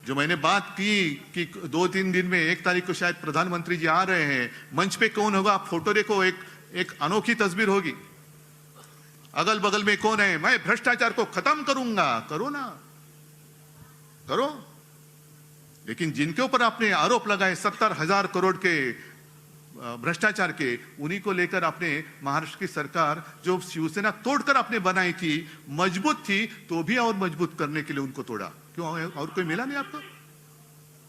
जो मैंने बात की कि 2-3 दिन में 1 तारीख को शायद प्रधानमंत्री जी आ रहे हैं, मंच पे कौन होगा आप फोटो देखो, एक अनोखी तस्वीर होगी। अगल बगल में कौन है, मैं भ्रष्टाचार को खत्म करूंगा, करो ना, करो। लेकिन जिनके ऊपर आपने आरोप लगाए 70,000 करोड़ के भ्रष्टाचार के, उन्हीं को लेकर आपने महाराष्ट्र की सरकार जो शिवसेना तोड़कर आपने बनाई थी, मजबूत थी, तो भी और मजबूत करने के लिए उनको तोडा। क्यों? और कोई मिला नहीं आपको?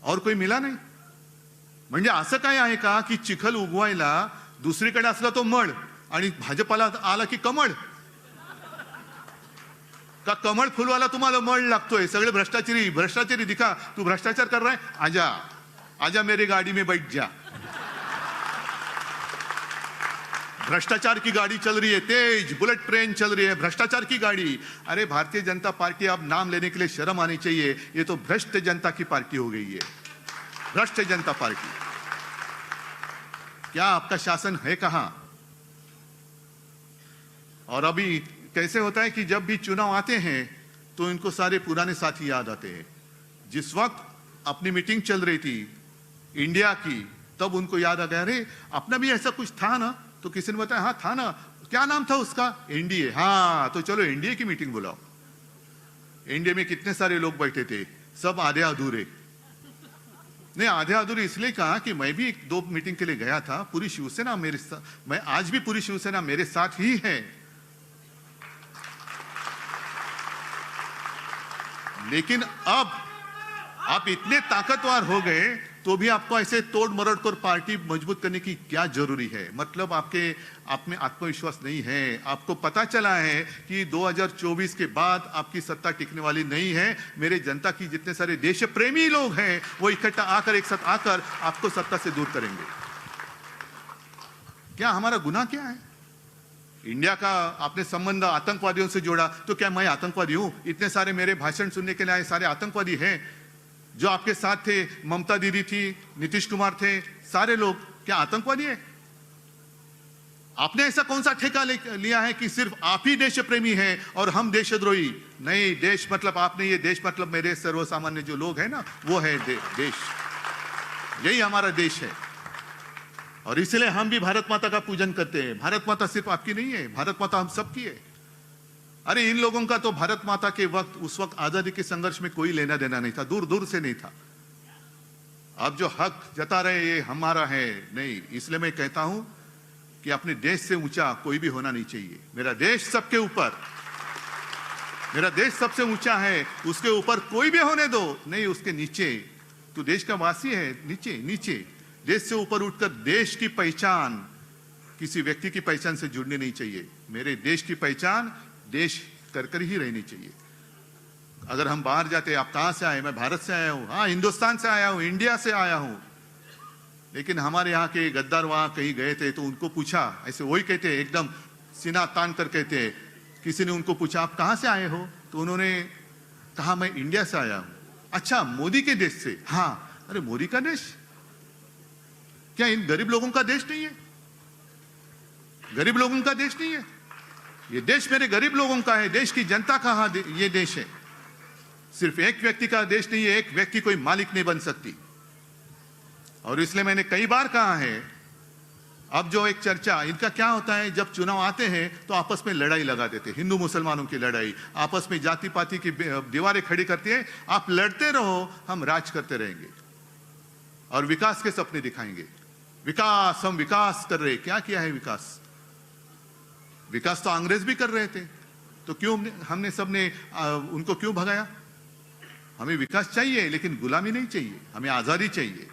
और कोई मिला नाही? म्हणजे असं काय आहे का की चिखल उगवायला दुसरीकडे असला तो मळ आणि भाजपाला आला की कमळ? का कमळ फुलवाला तुम्हाला मळ लागतोय? सगळे भ्रष्टाचारी दिखा, तू भ्रष्टाचार कर रहा है, आजा आजा मेरी गाड़ी में बैठ जा। भ्रष्टाचार की गाड़ी चल रही है, तेज बुलेट ट्रेन चल रही है, भ्रष्टाचार की गाड़ी। अरे भारतीय जनता पार्टी, अब नाम लेने के लिए शर्म आनी चाहिए, ये तो भ्रष्ट जनता की पार्टी हो गई है, भ्रष्ट जनता पार्टी। क्या आपका शासन है कहां? और अभी कैसे होता है कि जब भी चुनाव आते हैं तो इनको सारे पुराने साथी याद आते हैं। जिस वक्त अपनी मीटिंग चल रही थी इंडिया की, तब उनको याद आ गया, अरे अपना भी ऐसा कुछ था ना। तो किसी ने बताया, हाँ था ना, क्या नाम था उसका? एनडीए। हाँ, तो चलो एनडीए की मीटिंग बुलाओ। एनडीए में कितने सारे लोग बैठे थे, सब आधे अधूरे। नहीं, आधे अधूरे इसलिए कहा कि मैं भी 1-2 मीटिंग के लिए गया था, पूरी शिवसेना मेरे साथ, मैं आज भी पूरी शिवसेना मेरे साथ ही है। लेकिन अब आप इतने ताकतवर हो गए तो भी आपको ऐसे तोड़ मरोड़ कर पार्टी मजबूत करने की क्या जरूरी है? मतलब आप में आत्मविश्वास नहीं है। आपको पता चला है कि 2024 के बाद आपकी सत्ता टिकने वाली नहीं है। मेरे जनता की जितने सारे देश प्रेमी लोग हैं वो इकट्ठा आकर, एक साथ आकर आपको सत्ता से दूर करेंगे। क्या हमारा गुनाह क्या है? इंडिया का आपने संबंध आतंकवादियों से जोड़ा, तो क्या मैं आतंकवादी हूं? इतने सारे मेरे भाषण सुनने के लिए आए सारे आतंकवादी हैं? जो आपके साथ थे, ममता दीदी थी, नीतीश कुमार थे, सारे लोग क्या आतंकवादी है? आपने ऐसा कौन सा ठेका लिया है कि सिर्फ आप ही देश प्रेमी हैं और हम देशद्रोही? नहीं, देश मतलब आपने, ये देश मतलब मेरे सर्वसामान्य जो लोग हैं ना, वो है देश। यही हमारा देश है और इसलिए हम भी भारत माता का पूजन करते हैं। भारत माता सिर्फ आपकी नहीं है, भारत माता हम सबकी है। अरे इन लोगों का तो भारत माता के वक्त, उस वक्त आजादी के संघर्ष में कोई लेना देना नहीं था, दूर दूर से नहीं था। अब जो हक जता रहे ये हमारा है नहीं। इसलिए मैं कहता हूं कि अपने देश से ऊंचा कोई भी होना नहीं चाहिए। मेरा देश सबके ऊपर, मेरा देश सबसे ऊंचा है, उसके ऊपर कोई भी होने दो, नहीं उसके नीचे। तू देश का वासी है, नीचे नीचे। देश से ऊपर उठकर देश की पहचान किसी व्यक्ति की पहचान से जुड़नी नहीं चाहिए। मेरे देश की पहचान देश कर ही रहनी चाहिए। अगर हम बाहर जाते, आप कहां से आए? मैं भारत से आया हूं, हाँ हिंदुस्तान से आया हूं, इंडिया से आया हूं। लेकिन हमारे यहाँ के गद्दार वहां कहीं गए थे तो उनको पूछा, ऐसे वही कहते, एकदम सीना तान कर कहते, किसी ने उनको पूछा आप कहां से आए हो? तो उन्होंने कहा मैं इंडिया से आया हूं। अच्छा, मोदी के देश से? हाँ। अरे मोदी का देश? क्या इन गरीब लोगों का देश नहीं है? गरीब लोगों का देश नहीं है? ये देश मेरे गरीब लोगों का है, देश की जनता का ये देश है। सिर्फ एक व्यक्ति का देश नहीं है, एक व्यक्ति कोई मालिक नहीं बन सकती। और इसलिए मैंने कई बार कहा है, अब जो एक चर्चा इनका क्या होता है, जब चुनाव आते हैं तो आपस में लड़ाई लगा देते, हिंदू मुसलमानों की लड़ाई, आपस में जाति पाति की दीवारें खड़ी करती है। आप लड़ते रहो, हम राज करते रहेंगे और विकास के सपने दिखाएंगे। विकास, हम विकास कर रहे। क्या किया है विकास? विकास तो अंग्रेज भी कर रहे थे, तो क्यों हमने सबने उनको क्यों भगाया? हमें विकास चाहिए लेकिन गुलामी नहीं चाहिए, हमें आजादी चाहिए।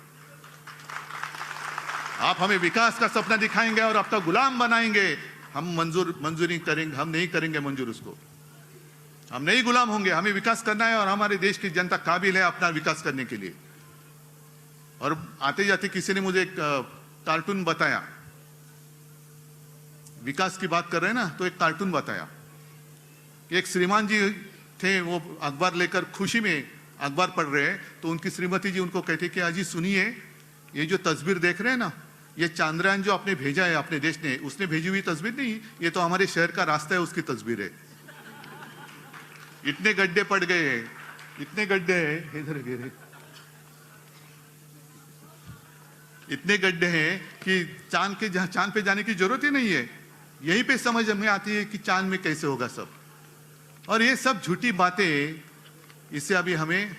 आप हमें विकास का सपना दिखाएंगे और आपका गुलाम बनाएंगे, हम मंजूरी करेंगे, हम नहीं करेंगे मंजूर उसको। हम नहीं गुलाम होंगे, हमें विकास करना है और हमारे देश की जनता काबिल है अपना विकास करने के लिए। और आते जाते किसी ने मुझे एक कार्टून बताया, विकास की बात कर रहे हैं ना, तो एक कार्टून बताया कि एक श्रीमान जी थे, वो अखबार लेकर खुशी में अखबार पढ़ रहे हैं, तो उनकी श्रीमती जी उनको कहते कि अजी सुनिए, ये जो तस्वीर देख रहे हैं ना, ये चांद्रयान जो आपने भेजा है अपने देश ने, उसने भेजी हुई तस्वीर नहीं, ये तो हमारे शहर का रास्ता है उसकी तस्वीर है। इतने गड्ढे पड़ गए हैं, इतने गड्ढे हैं, इधर गिरे, इतने गड्ढे हैं कि चांद पे जाने की जरूरत ही नहीं है। यहीं पे समझ में आती है कि चांद में कैसे होगा सब। और ये सब झूठी बातें, इससे अभी हमें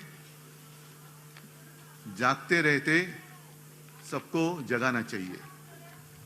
जागते रहते सबको जगाना चाहिए।